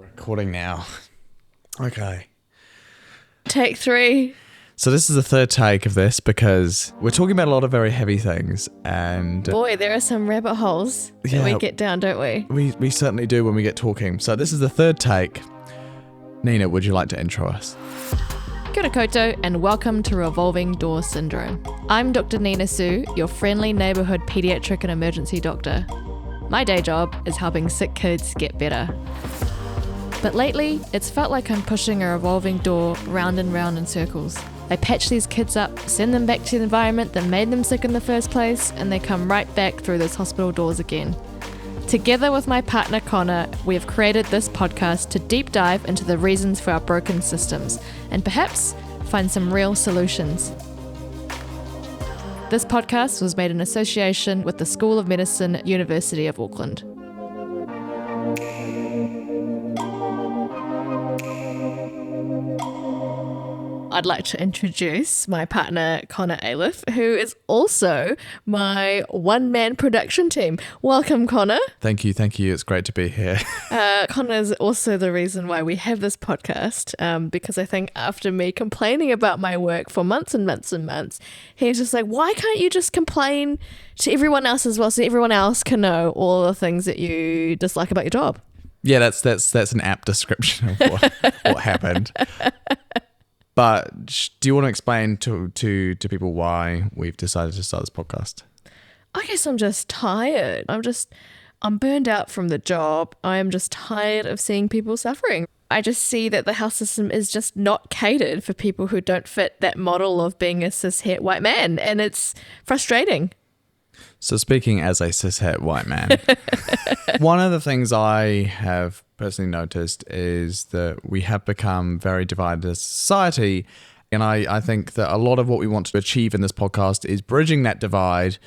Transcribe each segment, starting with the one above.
Recording now. Okay. Take 3. So this is the third take of this because we're talking about a lot of very heavy things and... Boy, there are some rabbit holes that we get down, don't we? We certainly do when we get talking. So this is the third take. Nina, would you like to intro us? Kia ora koutou and welcome to Revolving Door Syndrome. I'm Dr. Nina Sue, your friendly neighbourhood paediatric and emergency doctor. My day job is helping sick kids get better. But lately, it's felt like I'm pushing a revolving door round and round in circles. I patch these kids up, send them back to the environment that made them sick in the first place, and they come right back through those hospital doors again. Together with my partner Connor, we have created this podcast to deep dive into the reasons for our broken systems, and perhaps find some real solutions. This podcast was made in association with the School of Medicine, University of Auckland. I'd like to introduce my partner, Connor Ayliffe, who is also my one-man production team. Welcome, Connor. Thank you. It's great to be here. Connor is also the reason why we have this podcast, because I think after me complaining about my work for months and months and months, he's just like, why can't you just complain to everyone else as well so everyone else can know all the things that you dislike about your job? Yeah, that's an apt description of what happened. But do you want to explain to people why we've decided to start this podcast? I guess I'm just tired. I'm burned out from the job. I am just tired of seeing people suffering. I just see that the health system is just not catered for people who don't fit that model of being a cis-het white man. And it's frustrating. So speaking as a cis-het white man, one of the things I have personally noticed is that we have become very divided as a society. And I think that a lot of what we want to achieve in this podcast is bridging that divide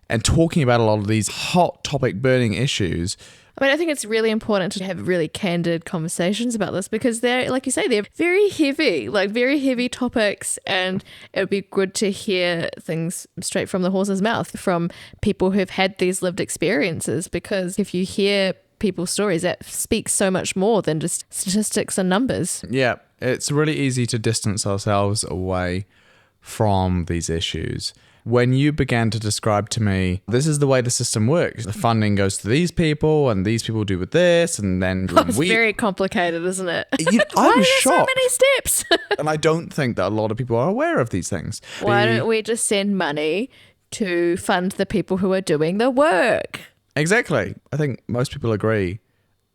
and talking about a lot of these hot topic burning issues. I mean, I think it's really important to have really candid conversations about this because they're, like you say, they're very heavy topics, and it would be good to hear things straight from the horse's mouth from people who've had these lived experiences, because if you hear people's stories, that speaks so much more than just statistics and numbers. Yeah, it's really easy to distance ourselves away from these issues. When you began to describe to me, this is the way the system works. The funding goes to these people and these people do with this, and then it's very complicated, isn't it? I was shocked. So many steps? And I don't think that a lot of people are aware of these things. Why don't we just send money to fund the people who are doing the work? Exactly. I think most people agree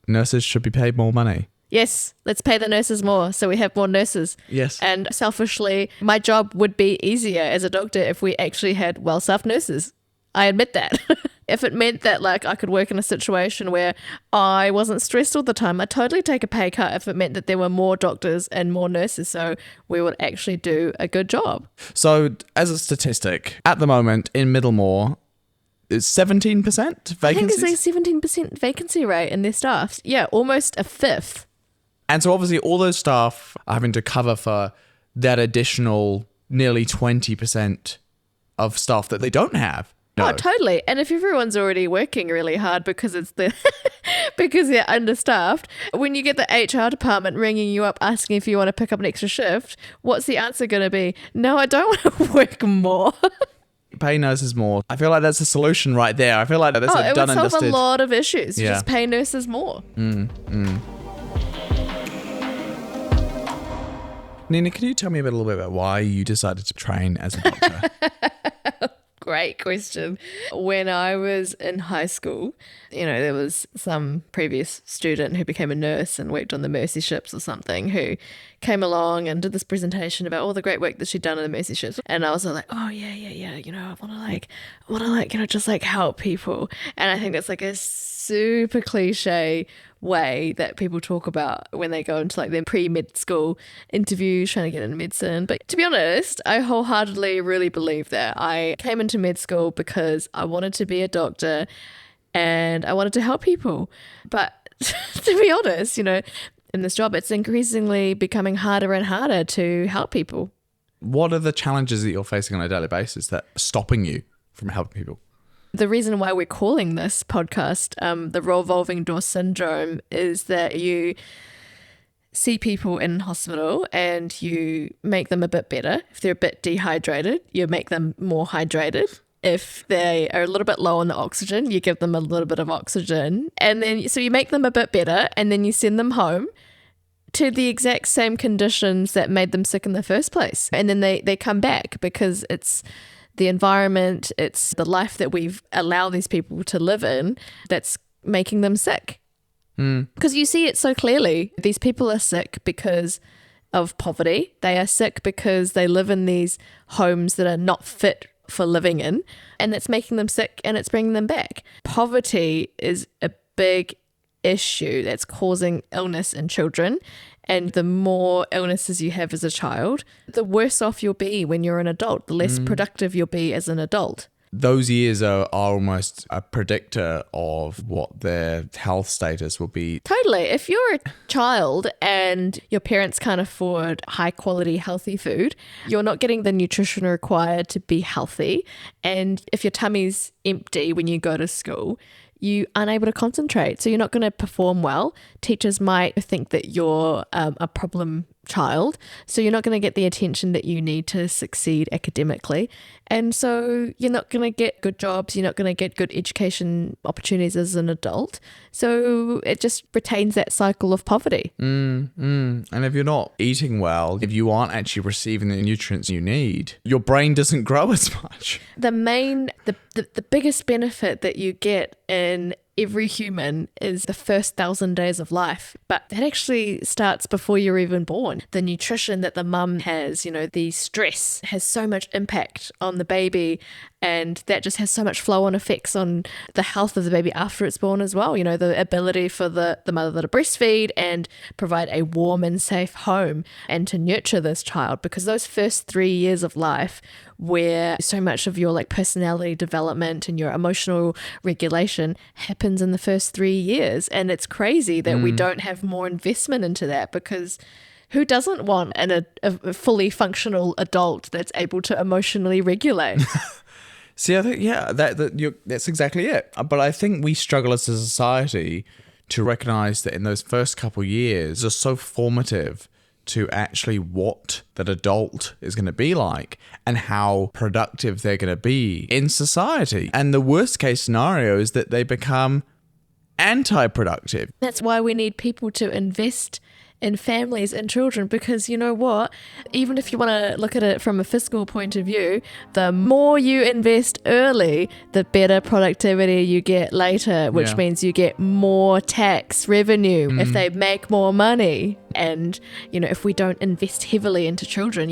nurses should be paid more money. Yes, let's pay the nurses more so we have more nurses. Yes. And selfishly, my job would be easier as a doctor if we actually had well-staffed nurses. I admit that. If it meant that like I could work in a situation where I wasn't stressed all the time, I'd totally take a pay cut if it meant that there were more doctors and more nurses so we would actually do a good job. So as a statistic, at the moment in Middlemore, it's 17% vacancies? I think it's like 17% vacancy rate in their staff. Yeah, almost a fifth. And so obviously all those staff are having to cover for that additional nearly 20% of staff that they don't have. No. Oh, totally. And if everyone's already working really hard because it's because they're understaffed, when you get the HR department ringing you up asking if you want to pick up an extra shift, what's the answer going to be? No, I don't want to work more. Pay nurses more. I feel like that's a solution right there. I feel like that's a done and dusted. It would solve a lot of issues. Yeah. Just pay nurses more. Nina, can you tell me a little bit about why you decided to train as a doctor? Great question. When I was in high school, there was some previous student who became a nurse and worked on the Mercy ships or something who came along and did this presentation about all the great work that she'd done on the Mercy ships. And I was like, oh yeah, I want to just like help people. And I think that's like a super cliche way that people talk about when they go into like their pre-med school interviews trying to get into medicine. But to be honest, I wholeheartedly really believe that. I came into med school because I wanted to be a doctor and I wanted to help people. But to be honest, in this job, it's increasingly becoming harder and harder to help people. What are the challenges that you're facing on a daily basis that are stopping you from helping people? The reason why we're calling this podcast the Revolving Door Syndrome is that you see people in hospital and you make them a bit better. If they're a bit dehydrated, you make them more hydrated. If they are a little bit low on the oxygen, you give them a little bit of oxygen. And then, so you make them a bit better and then you send them home to the exact same conditions that made them sick in the first place. And then they come back because it's the environment, it's the life that we've allowed these people to live in that's making them sick. Because you see it so clearly. These people are sick because of poverty. They are sick because they live in these homes that are not fit for living in, and that's making them sick and it's bringing them back. Poverty is a big issue that's causing illness in children, and the more illnesses you have as a child, the worse off you'll be when you're an adult, the less productive you'll be as an adult. Those years are almost a predictor of what their health status will be. Totally. If you're a child and your parents can't afford high quality, healthy food, you're not getting the nutrition required to be healthy. And if your tummy's empty when you go to school, you aren't able to concentrate. So you're not going to perform well. Teachers might think that you're a problem child. So you're not going to get the attention that you need to succeed academically. And so you're not going to get good jobs. You're not going to get good education opportunities as an adult. So it just retains that cycle of poverty. And if you're not eating well, if you aren't actually receiving the nutrients you need, your brain doesn't grow as much. The biggest benefit that you get in every human is the first 1,000 days of life, but that actually starts before you're even born. The nutrition that the mum has, the stress has so much impact on the baby, and that just has so much flow-on effects on the health of the baby after it's born as well. The ability for the mother to breastfeed and provide a warm and safe home and to nurture this child, because those first 3 years of life where so much of your personality development and your emotional regulation happens in the first 3 years. And it's crazy that we don't have more investment into that, because who doesn't want a fully functional adult that's able to emotionally regulate? See, I think, that's exactly it. But I think we struggle as a society to recognize that in those first couple of years are so formative to actually what that adult is going to be like and how productive they're going to be in society. And the worst case scenario is that they become anti-productive. That's why we need people to invest in families and children, because you know what? Even if you want to look at it from a fiscal point of view, the more you invest early, the better productivity you get later, which means you get more tax revenue if they make more money. And, if we don't invest heavily into children,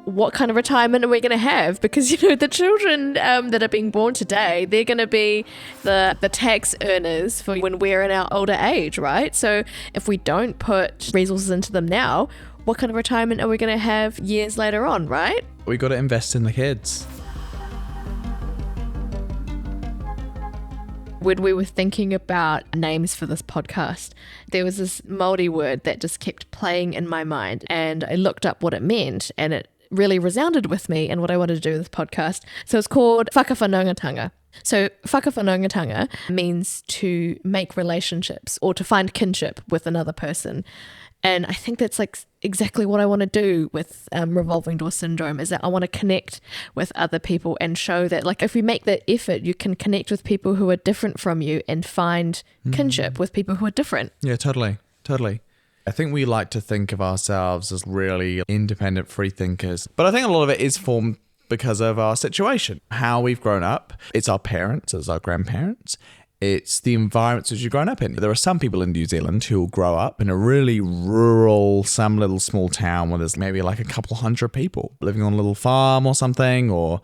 what kind of retirement are we going to have? Because, the children that are being born today, they're going to be the tax earners for when we're in our older age, right? So if we don't put resources into them now, what kind of retirement are we going to have years later on, right? We got to invest in the kids. When we were thinking about names for this podcast, there was this Māori word that just kept playing in my mind, and I looked up what it meant, and it really resounded with me and what I wanted to do with this podcast. So it's called whakawhanaungatanga. So whakawhanaungatanga means to make relationships or to find kinship with another person. And I think that's exactly what I want to do with Revolving Door Syndrome, is that I want to connect with other people and show that if we make the effort, you can connect with people who are different from you and find kinship with people who are different. Yeah, totally. I think we like to think of ourselves as really independent free thinkers, but I think a lot of it is formed because of our situation, how we've grown up. It's our parents, it's our grandparents. It's the environments which you've grown up in. There are some people in New Zealand who will grow up in a really rural, some little small town where there's maybe a couple hundred people living on a little farm or something or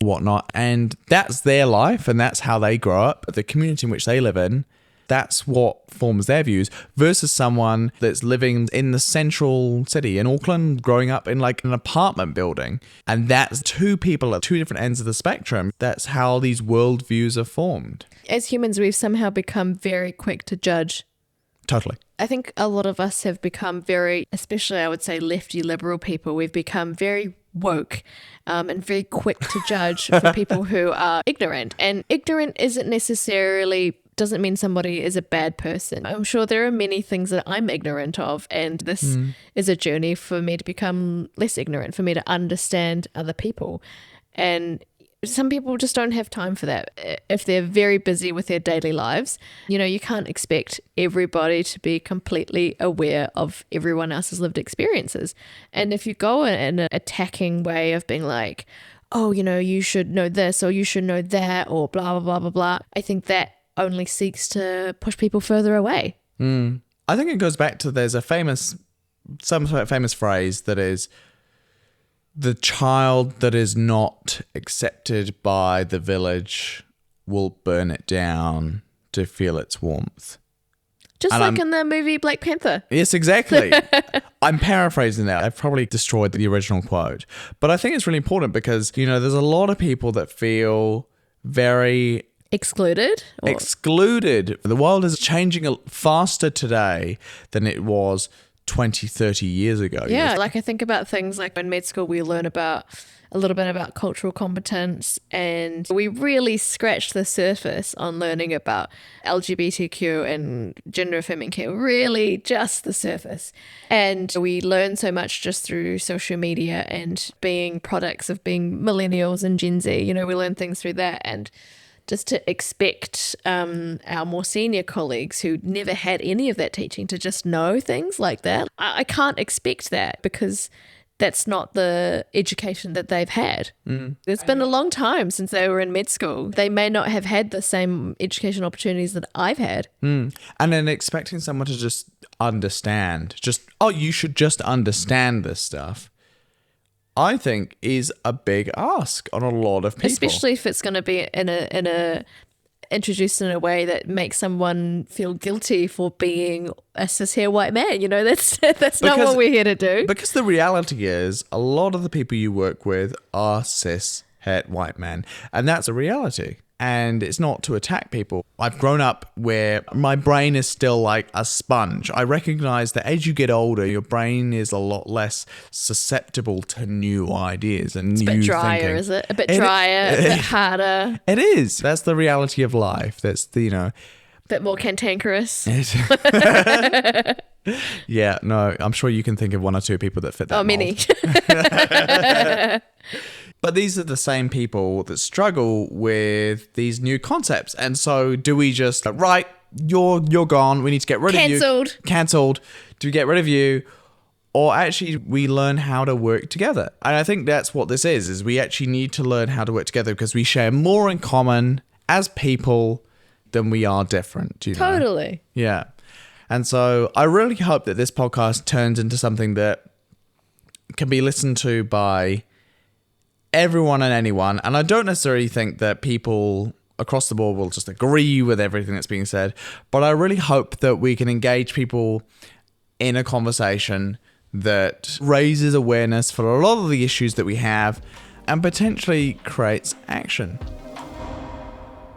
whatnot. And that's their life and that's how they grow up. The community in which they live in, that's what forms their views, versus someone that's living in the central city in Auckland, growing up in an apartment building. And that's two people at two different ends of the spectrum. That's how these worldviews are formed. As humans, we've somehow become very quick to judge. Totally. I think a lot of us have become very, especially I would say lefty liberal people, we've become very woke and very quick to judge for people who are ignorant. And ignorant doesn't mean somebody is a bad person. I'm sure there are many things that I'm ignorant of, and this is a journey for me to become less ignorant, for me to understand other people. And some people just don't have time for that. If they're very busy with their daily lives, you can't expect everybody to be completely aware of everyone else's lived experiences. And if you go in an attacking way of being like, oh, you should know this or you should know that or blah, blah, blah, blah, blah, I think that only seeks to push people further away. I think it goes back to there's some famous phrase that is, the child that is not accepted by the village will burn it down to feel its warmth. Just in the movie Black Panther. Yes, exactly. I'm paraphrasing that. I've probably destroyed the original quote. But I think it's really important because, there's a lot of people that feel very excluded. The world is changing faster today than it was 20, 30 years ago. Yeah, like I think about things like in med school we learn about a little bit about cultural competence, and we really scratched the surface on learning about LGBTQ and gender affirming care, really just the surface. And we learn so much just through social media and being products of being millennials and Gen Z. We learn things through that, and just to expect our more senior colleagues who never had any of that teaching to just know things like that. I can't expect that because that's not the education that they've had. It's been a long time since they were in med school. They may not have had the same education opportunities that I've had. And then expecting someone to just understand, you should just understand this stuff, I think is a big ask on a lot of people. Especially if it's going to be introduced in a way that makes someone feel guilty for being a cishet white man. That's not what we're here to do. Because the reality is a lot of the people you work with are cis-het white men. And that's a reality. And it's not to attack people. I've grown up where my brain is still like a sponge. I recognize that as you get older, your brain is a lot less susceptible to new ideas and new thinking. It's a bit drier, is it? A bit drier, a bit harder. It is. That's the reality of life. That's the, bit more cantankerous. Yeah, no, I'm sure you can think of one or two people that fit that mold. Many. But these are the same people that struggle with these new concepts. And so do we just, right, you're gone, we need to get rid of you. Cancelled. Do we get rid of you? Or actually we learn how to work together? And I think that's what this is we actually need to learn how to work together because we share more in common as people than we are different. Totally. Yeah. And so I really hope that this podcast turns into something that can be listened to by everyone and anyone. And I don't necessarily think that people across the board will just agree with everything that's being said, but I really hope that we can engage people in a conversation that raises awareness for a lot of the issues that we have and potentially creates action.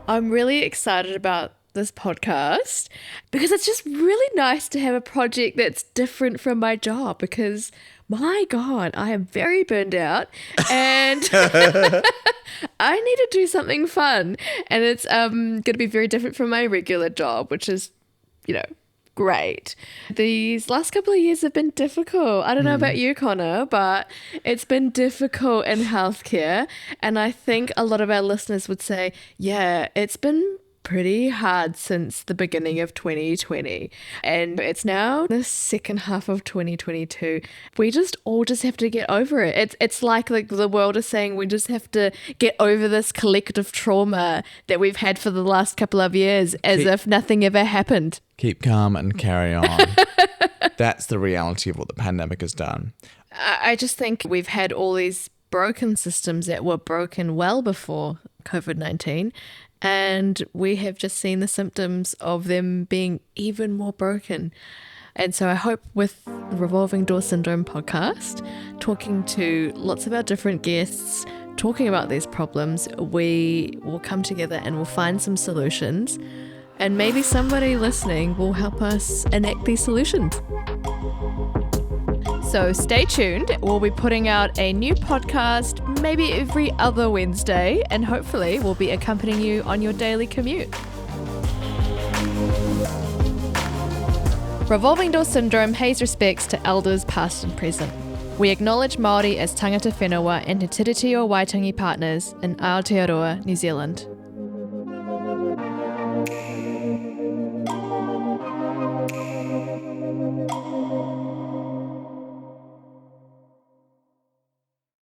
I'm really excited about this podcast because it's just really nice to have a project that's different from my job because my God, I am very burned out and I need to do something fun. And it's going to be very different from my regular job, which is, great. These last couple of years have been difficult. I don't know about you, Connor, but it's been difficult in healthcare. And I think a lot of our listeners would say, yeah, it's been pretty hard since the beginning of 2020 and it's now the second half of 2022. We just have to get over it. It's like the world is saying we just have to get over this collective trauma that we've had for the last couple of years as if nothing ever happened. Keep calm and carry on. That's the reality of what the pandemic has done. I just think we've had all these broken systems that were broken well before COVID-19. And we have just seen the symptoms of them being even more broken. And so I hope with the Revolving Door Syndrome podcast, talking to lots of our different guests, talking about these problems, we will come together and we'll find some solutions. And maybe somebody listening will help us enact these solutions. So stay tuned. We'll be putting out a new podcast maybe every other Wednesday, and hopefully we'll be accompanying you on your daily commute. Revolving Door Syndrome pays respects to elders past and present. We acknowledge Māori as tangata whenua and Te Tiriti o Waitangi partners in Aotearoa, New Zealand.